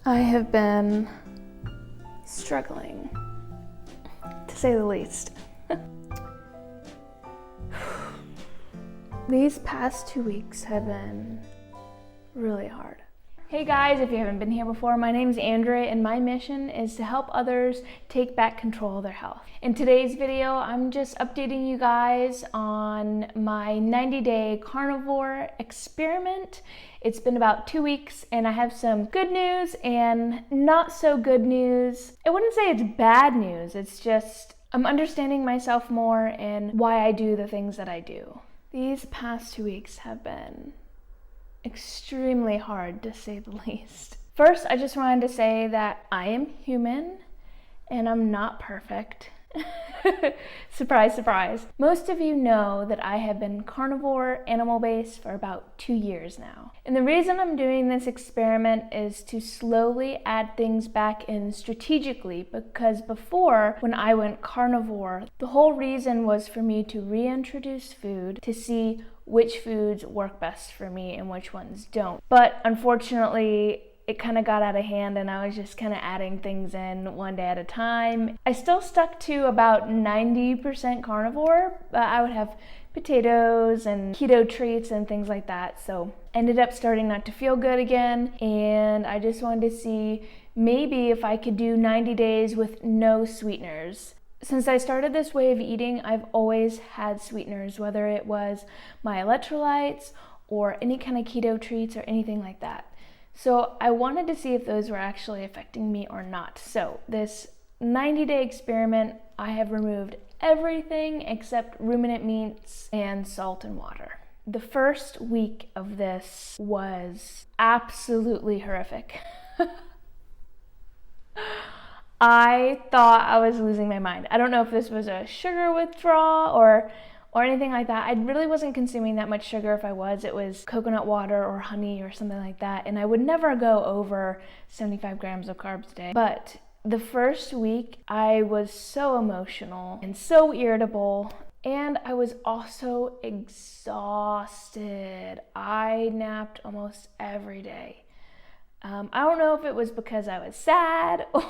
I have been struggling, to say the least. These past 2 weeks have been really hard. Hey guys, if you haven't been here before, my name is Andrea and my mission is to help others take back control of their health. In today's video, I'm just updating you guys on my 90-day carnivore experiment. It's been about 2 weeks and I have some good news and not so good news. I wouldn't say it's bad news, it's just I'm understanding myself more and why I do the things that I do. These past 2 weeks have been extremely hard, to say the least. First, I just wanted to say that I am human and I'm not perfect. Surprise, surprise. Most of you know that I have been carnivore, animal-based for about 2 years now. And the reason I'm doing this experiment is to slowly add things back in strategically, because before, when I went carnivore, the whole reason was for me to reintroduce food to see which foods work best for me and which ones don't. But unfortunately, it kind of got out of hand and I was just kind of adding things in one day at a time. I still stuck to about 90% carnivore, but I would have potatoes and keto treats and things like that. So ended up starting not to feel good again, and I just wanted to see maybe if I could do 90 days with no sweeteners. Since I started this way of eating, I've always had sweeteners, whether it was my electrolytes or any kind of keto treats or anything like that. So I wanted to see if those were actually affecting me or not. So this 90-day experiment, I have removed everything except ruminant meats and salt and water. The first week of this was absolutely horrific. I thought I was losing my mind. I don't know if this was a sugar withdrawal or anything like that. I really wasn't consuming that much sugar. If I was, it was coconut water or honey or something like that. And I would never go over 75 grams of carbs a day. But the first week, I was so emotional and so irritable. And I was also exhausted. I napped almost every day. I don't know if it was because I was sad or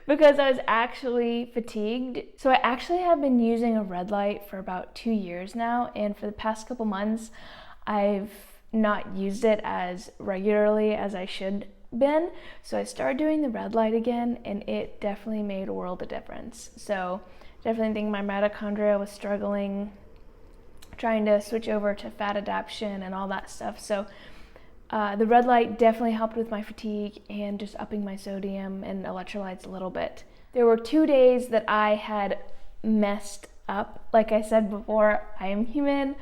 because I was actually fatigued. So I actually have been using a red light for about 2 years now, and for the past couple months, I've not used it as regularly as I should been. So I started doing the red light again, and it definitely made a world of difference. So definitely think my mitochondria was struggling, trying to switch over to fat adaptation and all that stuff. So the red light definitely helped with my fatigue and just upping my sodium and electrolytes a little bit. There were 2 days that I had messed up. Like I said before, I am human.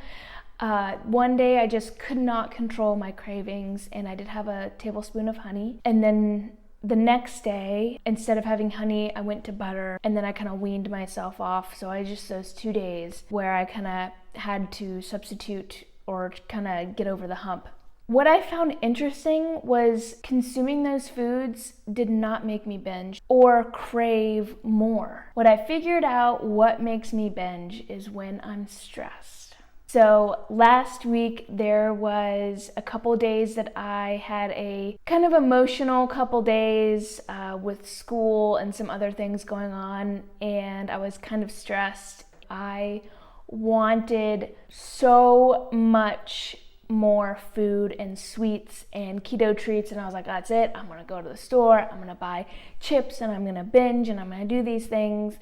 One day I just could not control my cravings and I did have a tablespoon of honey. And then the next day, instead of having honey, I went to butter, and then I kind of weaned myself off. So I just, those 2 days where I kind of had to substitute or kind of get over the hump. What I found interesting was consuming those foods did not make me binge or crave more. What I figured out what makes me binge is when I'm stressed. So last week there was a couple days that I had a kind of emotional couple days with school and some other things going on, and I was kind of stressed. I wanted so much more food and sweets and keto treats, and I was like, that's it, I'm gonna go to the store, I'm gonna buy chips, and I'm gonna binge, and I'm gonna do these things.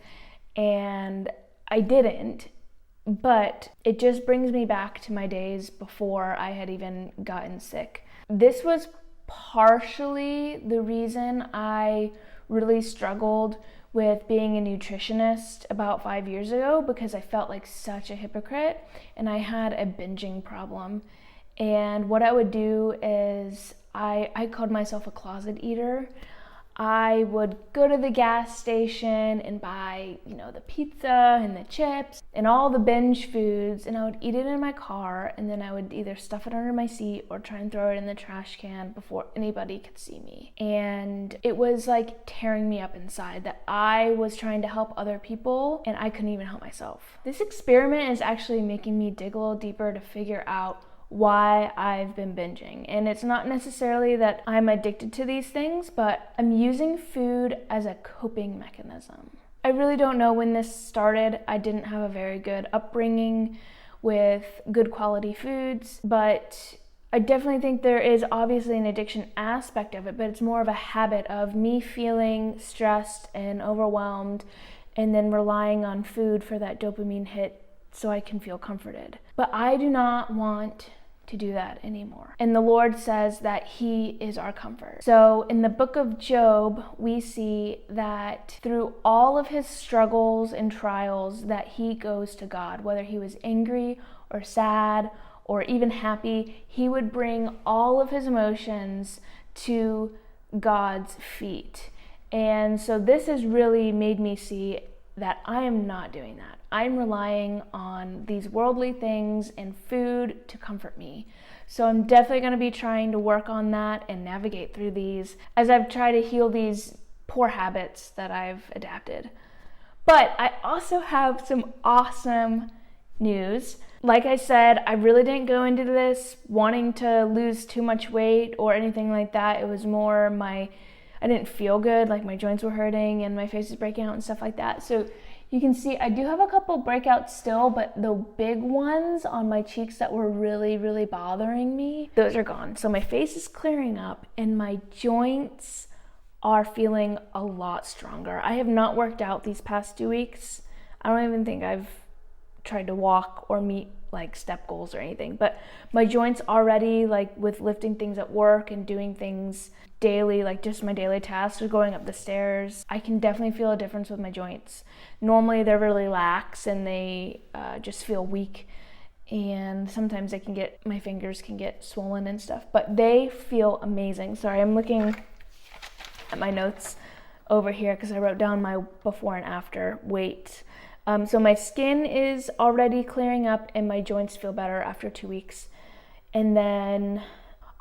And I didn't, but it just brings me back to my days before I had even gotten sick. This was partially the reason I really struggled with being a nutritionist about 5 years ago, because I felt like such a hypocrite and I had a binging problem. And what I would do is I called myself a closet eater. I would go to the gas station and buy, the pizza and the chips and all the binge foods, and I would eat it in my car, and then I would either stuff it under my seat or try and throw it in the trash can before anybody could see me. And it was like tearing me up inside that I was trying to help other people and I couldn't even help myself. This experiment is actually making me dig a little deeper to figure out why I've been binging. And it's not necessarily that I'm addicted to these things, but I'm using food as a coping mechanism. I really don't know when this started. I didn't have a very good upbringing with good quality foods, but I definitely think there is obviously an addiction aspect of it, but it's more of a habit of me feeling stressed and overwhelmed and then relying on food for that dopamine hit so I can feel comforted. But I do not want to do that anymore. And the Lord says that He is our comfort. So in the book of Job, we see that through all of his struggles and trials that he goes to God, whether he was angry or sad or even happy, he would bring all of his emotions to God's feet. And so this has really made me see that I am not doing that. I'm relying on these worldly things and food to comfort me. So I'm definitely going to be trying to work on that and navigate through these as I've tried to heal these poor habits that I've adapted. But I also have some awesome news. Like I said, I really didn't go into this wanting to lose too much weight or anything like that. It was more I didn't feel good, like my joints were hurting and my face was breaking out and stuff like that. So you can see I do have a couple breakouts still, but the big ones on my cheeks that were really, really bothering me, those are gone. So my face is clearing up and my joints are feeling a lot stronger. I have not worked out these past 2 weeks. I don't even think I've tried to walk or meet like step goals or anything, but my joints already, like with lifting things at work and doing things daily, like just my daily tasks or going up the stairs, I can definitely feel a difference with my joints. Normally they're really lax and they just feel weak, and sometimes my fingers can get swollen and stuff, but they feel amazing. Sorry, I'm looking at my notes over here because I wrote down my before and after weight. So my skin is already clearing up and my joints feel better after 2 weeks. And then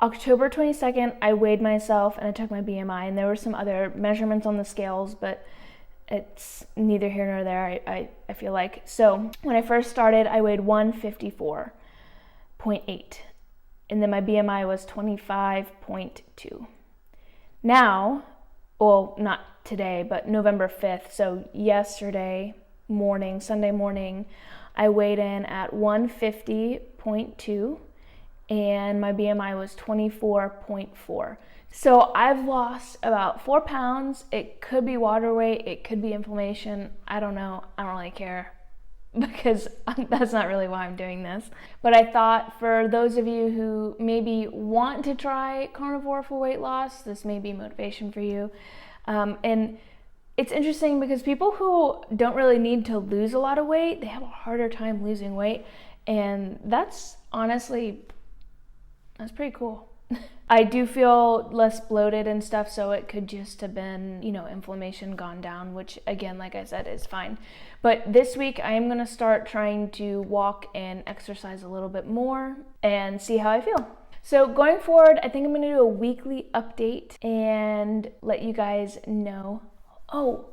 October 22nd, I weighed myself and I took my BMI, and there were some other measurements on the scales, but it's neither here nor there, I feel like. So when I first started, I weighed 154.8, and then my BMI was 25.2. Now, well, not today, but November 5th, so yesterday morning, Sunday morning, I weighed in at 150.2 and my BMI was 24.4. So I've lost about 4 pounds. It could be water weight, it could be inflammation. I don't know. I don't really care because that's not really why I'm doing this. But I thought for those of you who maybe want to try carnivore for weight loss, this may be motivation for you. And it's interesting because people who don't really need to lose a lot of weight, they have a harder time losing weight. And that's pretty cool. I do feel less bloated and stuff, so it could just have been, inflammation gone down, which again, like I said, is fine. But this week I am gonna start trying to walk and exercise a little bit more and see how I feel. So going forward, I think I'm gonna do a weekly update and let you guys know. Oh,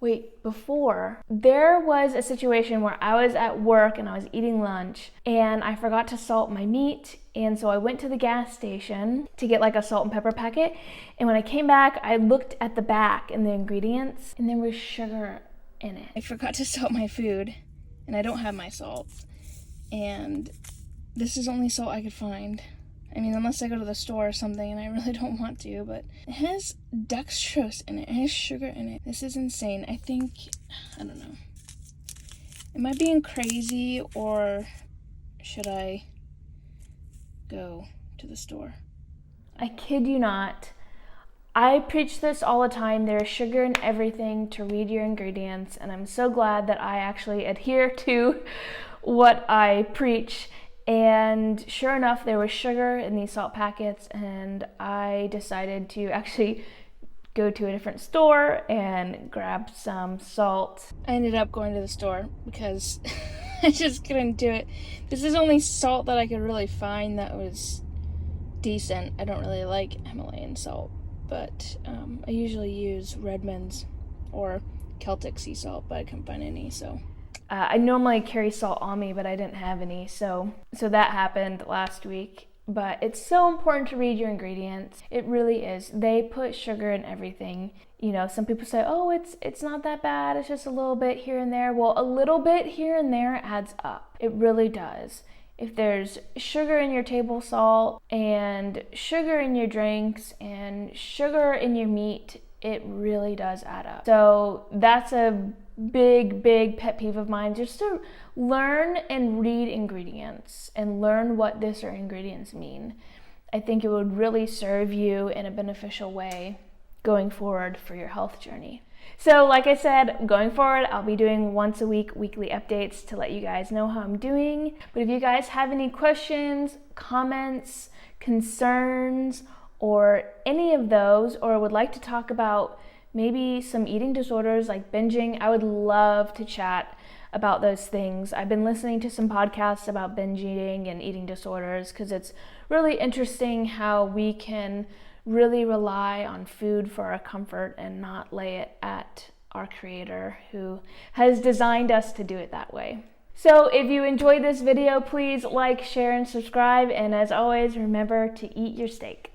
wait, before, there was a situation where I was at work and I was eating lunch and I forgot to salt my meat, and so I went to the gas station to get like a salt and pepper packet, and when I came back, I looked at the back and the ingredients and there was sugar in it. I forgot to salt my food and I don't have my salt, and this is only salt I could find. I mean, unless I go to the store or something, and I really don't want to, but it has dextrose in it. It has sugar in it. This is insane. I don't know. Am I being crazy, or should I go to the store? I kid you not. I preach this all the time. There is sugar in everything, to read your ingredients, and I'm so glad that I actually adhere to what I preach. And sure enough, there was sugar in these salt packets, and I decided to actually go to a different store and grab some salt. I ended up going to the store because I just couldn't do it. This is only salt that I could really find that was decent. I don't really like Himalayan salt, but I usually use Redmond's or Celtic sea salt, but I couldn't find any, so I normally carry salt on me, but I didn't have any, so that happened last week. But it's so important to read your ingredients. It really is. They put sugar in everything. You know, some people say, oh, it's not that bad, it's just a little bit here and there. Well, a little bit here and there adds up. It really does. If there's sugar in your table salt and sugar in your drinks and sugar in your meat, it really does add up. So that's a big pet peeve of mine, just to learn and read ingredients and learn what this or ingredients mean. I think it would really serve you in a beneficial way going forward for your health journey. So like I said, going forward, I'll be doing once a week weekly updates to let you guys know how I'm doing. But if you guys have any questions, comments, concerns, or any of those, or would like to talk about maybe some eating disorders like binging, I would love to chat about those things. I've been listening to some podcasts about binge eating and eating disorders because it's really interesting how we can really rely on food for our comfort and not lay it at our Creator who has designed us to do it that way. So if you enjoyed this video, please like, share, and subscribe. And as always, remember to eat your steak.